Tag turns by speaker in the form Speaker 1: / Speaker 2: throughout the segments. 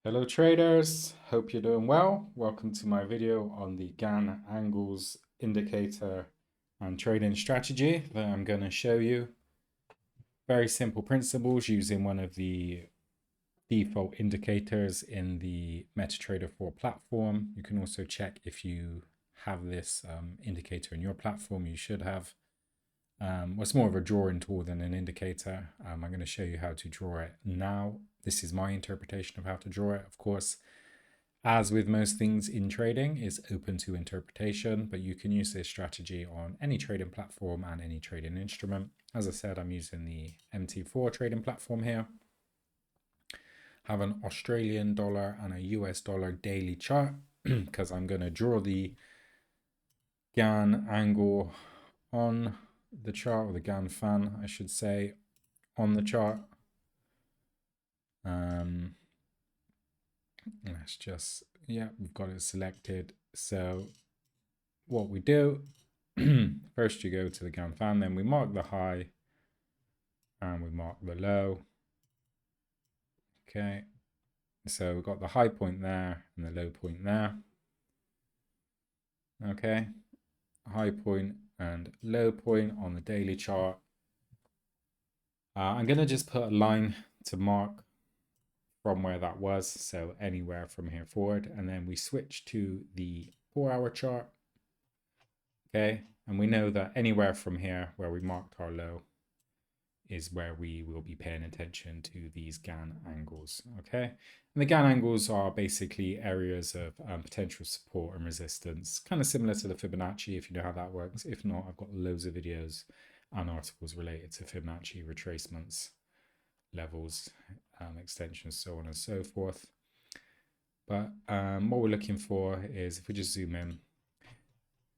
Speaker 1: Hello traders, hope you're doing well. Welcome to my video on the Gann Angles indicator and trading strategy that I'm going to show you. Very simple principles using one of the default indicators in the MetaTrader 4 platform. You can also check if you have this indicator in your platform. You should have. It's more of a drawing tool than an indicator. I'm going to show you how to draw it now. This is my interpretation of how to draw it. Of course, as with most things in trading, is open to interpretation, but you can use this strategy on any trading platform and any trading instrument. As I said, I'm using the MT4 trading platform here. Have an Australian dollar and a US dollar daily chart because I'm going to draw the Gann angle on the chart, or the Gann fan, I should say, on the chart. Let's just, we've got it selected. So what we do, first you go to the Gann fan, then we mark the high and we mark the low. Okay, so we've got the high point there and the low point there. Okay, high point and low point on the daily chart. I'm going to just put a line to mark from where that was, so anywhere from here forward, and then we switch to the 4-hour chart. Okay, and we know that anywhere from here where we marked our low is where we will be paying attention to these Gann angles. Okay, and the Gann angles are basically areas of potential support and resistance, kind of similar to the Fibonacci, if you know how that works. If not, I've got loads of videos and articles related to Fibonacci retracements, levels, extensions, so on and so forth. But what we're looking for is, if we just zoom in,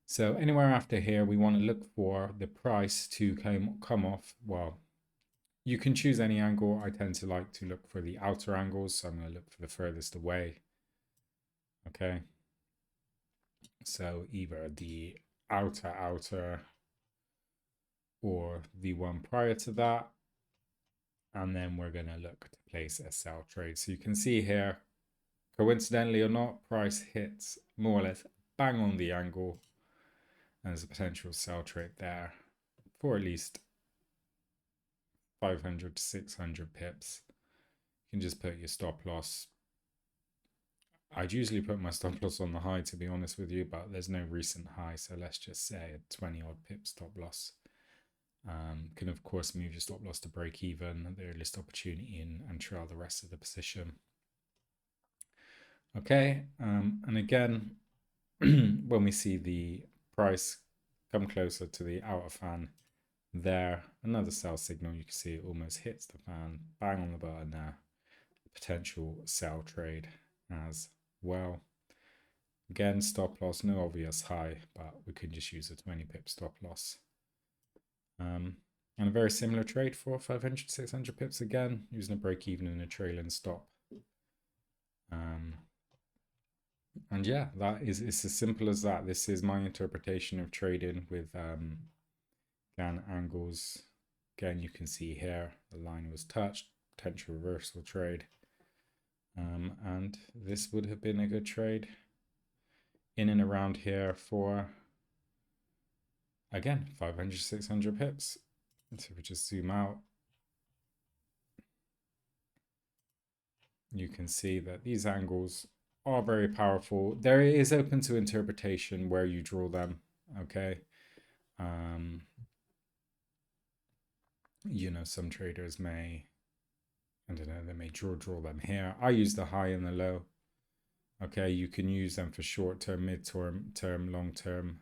Speaker 1: so anywhere after here, we want to look for the price to come off. Well, you can choose any angle. I tend to like to look for the outer angles, so I'm going to look for the furthest away. Okay, so either the outer or the one prior to that. And then we're going to look to place a sell trade. So you can see here, coincidentally or not, price hits more or less bang on the angle. And there's a potential sell trade there for at least 500 to 600 pips. You can just put your stop loss. I'd usually put my stop loss on the high, to be honest with you, but there's no recent high. So let's just say a 20 odd pip stop loss. Can of course move your stop loss to break even, the earliest opportunity in, and trail the rest of the position. Okay, and again, when we see the price come closer to the outer fan there, another sell signal, you can see it almost hits the fan, bang on the button there, potential sell trade as well. Again, stop loss, no obvious high, but we can just use a 20 pip stop loss. And a very similar trade for 500, 600 pips again, using a break even and a trailing stop. And yeah, it's as simple as that. This is my interpretation of trading with Gann angles. Again, you can see here the line was touched, potential reversal trade. And this would have been a good trade in and around here for, again, 500, 600 pips. So if we just zoom out, you can see that these angles are very powerful. There is open to interpretation where you draw them. Okay. You know, some traders may, I don't know, they may draw them here. I use the high and the low. Okay, you can use them for short term, mid term, long term.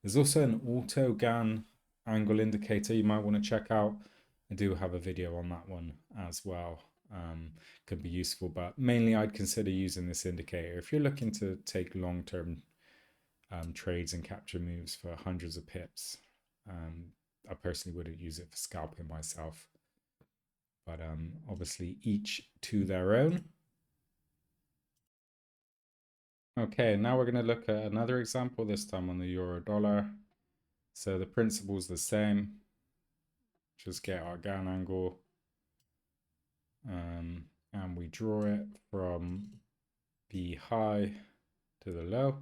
Speaker 1: There's also an auto Gann angle indicator you might want to check out. I do have a video on that one as well. Could be useful, but mainly I'd consider using this indicator if you're looking to take long term trades and capture moves for hundreds of pips. I personally wouldn't use it for scalping myself, but obviously each to their own. Okay, now we're going to look at another example, this time on the euro dollar. So the principle's the same. Just get our Gann angle. and we draw it from the high to the low.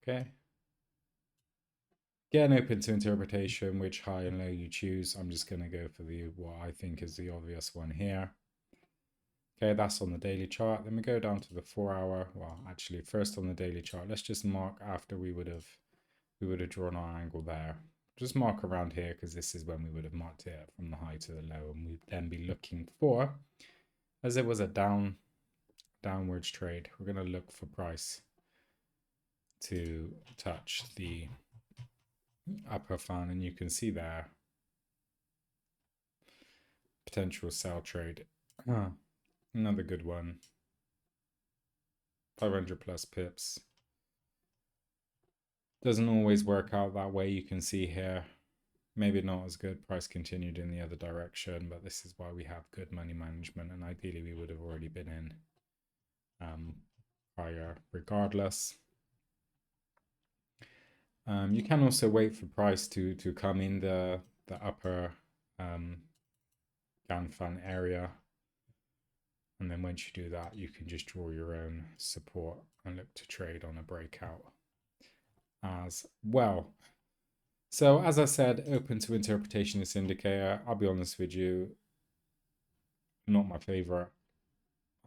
Speaker 1: Okay. Again, open to interpretation, which high and low you choose. I'm just going to go for the what I think is the obvious one here. Okay, that's on the daily chart. Then we go down to the 4-hour. Well, actually, first on the daily chart, let's just mark after we would have drawn our angle there. Just mark around here because this is when we would have marked it from the high to the low, and we'd then be looking for, as it was a downwards trade, we're going to look for price to touch the upper fan, and you can see there potential sell trade. Another good one. 500 plus pips. Doesn't always work out that way. You can see here, maybe not as good. Price continued in the other direction, but this is why we have good money management, and ideally we would have already been in prior regardless. You can also wait for price to come in the upper Gann fan area, and then once you do that, you can just draw your own support and look to trade on a breakout as well. So as I said, open to interpretation this indicator. I'll be honest with you, not my favorite.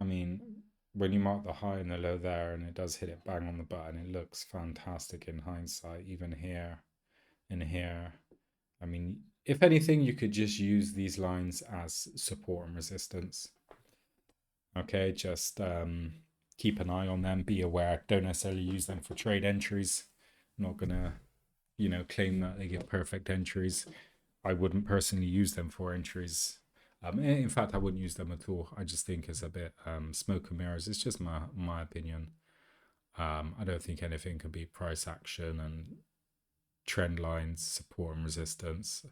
Speaker 1: I mean, when you mark the high and the low there and it does hit it bang on the button, it looks fantastic in hindsight, even here and here. I mean, if anything, you could just use these lines as support and resistance. Okay, just keep an eye on them, be aware, don't necessarily use them for trade entries. I'm not gonna, claim that they give perfect entries. I wouldn't personally use them for entries. In fact, I wouldn't use them at all. I just think it's a bit smoke and mirrors. It's just my opinion. I don't think anything can beat price action and trend lines, support and resistance.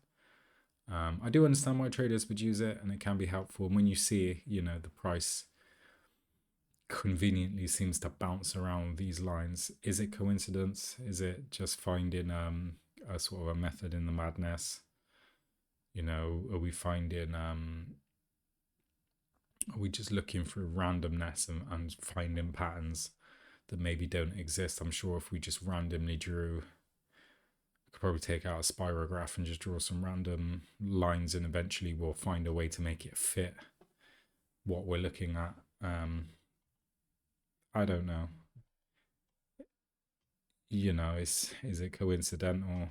Speaker 1: I do understand why traders would use it, and it can be helpful. And when you see, the price conveniently seems to bounce around these lines, is it coincidence? Is it just finding a sort of a method in the madness? Are we finding are we just looking through randomness and finding patterns that maybe don't exist? I'm sure if we just randomly drew, I could probably take out a spirograph and just draw some random lines, and eventually we'll find a way to make it fit what we're looking at. I don't know. Is it coincidental?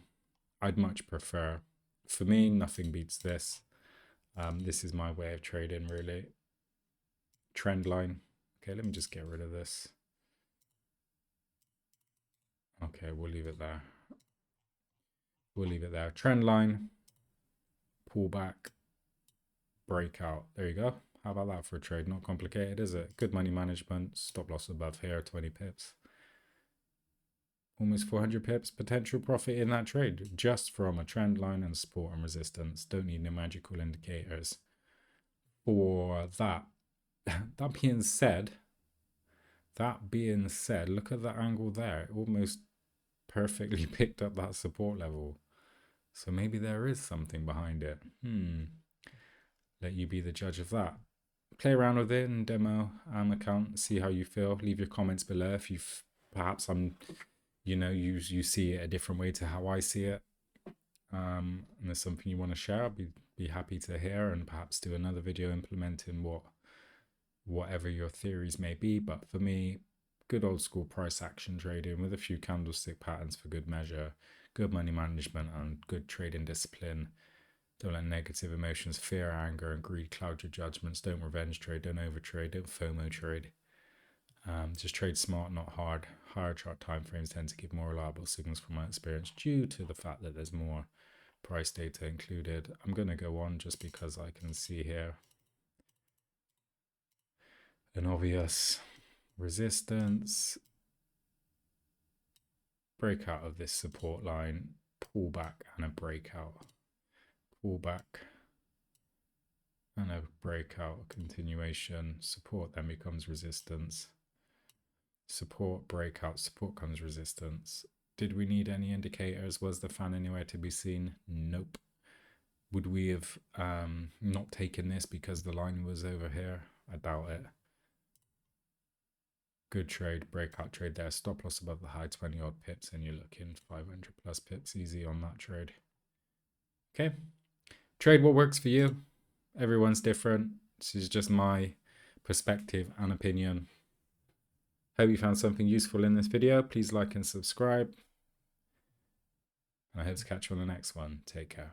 Speaker 1: I'd much prefer, for me, nothing beats this. This is my way of trading, really. Trend line. Okay, let me just get rid of this. Okay, we'll leave it there. Trend line, pullback, breakout. There you go. How about that for a trade? Not complicated, is it? Good money management. Stop loss above here, 20 pips. Almost 400 pips potential profit in that trade, just from a trend line and support and resistance. Don't need no magical indicators for that. That being said, look at that angle there. It almost perfectly picked up that support level. So maybe there is something behind it. Let you be the judge of that. Play around with it and demo account, see how you feel. Leave your comments below if you've perhaps you see it a different way to how I see it. And there's something you want to share, I'll be happy to hear, and perhaps do another video implementing whatever your theories may be. But for me, good old school price action trading with a few candlestick patterns for good measure, good money management and good trading discipline. Don't let negative emotions, fear, anger and greed cloud your judgments. Don't revenge trade, don't overtrade, don't FOMO trade. Just trade smart, not hard. Higher chart timeframes tend to give more reliable signals from my experience due to the fact that there's more price data included. I'm going to go on just because I can see here an obvious resistance, breakout of this support line, pullback and a breakout, pullback and a breakout, continuation, support then becomes resistance, support, breakout, support comes resistance. Did we need any indicators? Was the fan anywhere to be seen? Nope. Would we have not taken this because the line was over here? I doubt it. Good trade, breakout trade there. Stop loss above the high, 20 odd pips, and you're looking 500 plus pips easy on that trade. Okay. Trade what works for you. Everyone's different. This is just my perspective and opinion. Hope you found something useful in this video. Please like and subscribe. And I hope to catch you on the next one. Take care.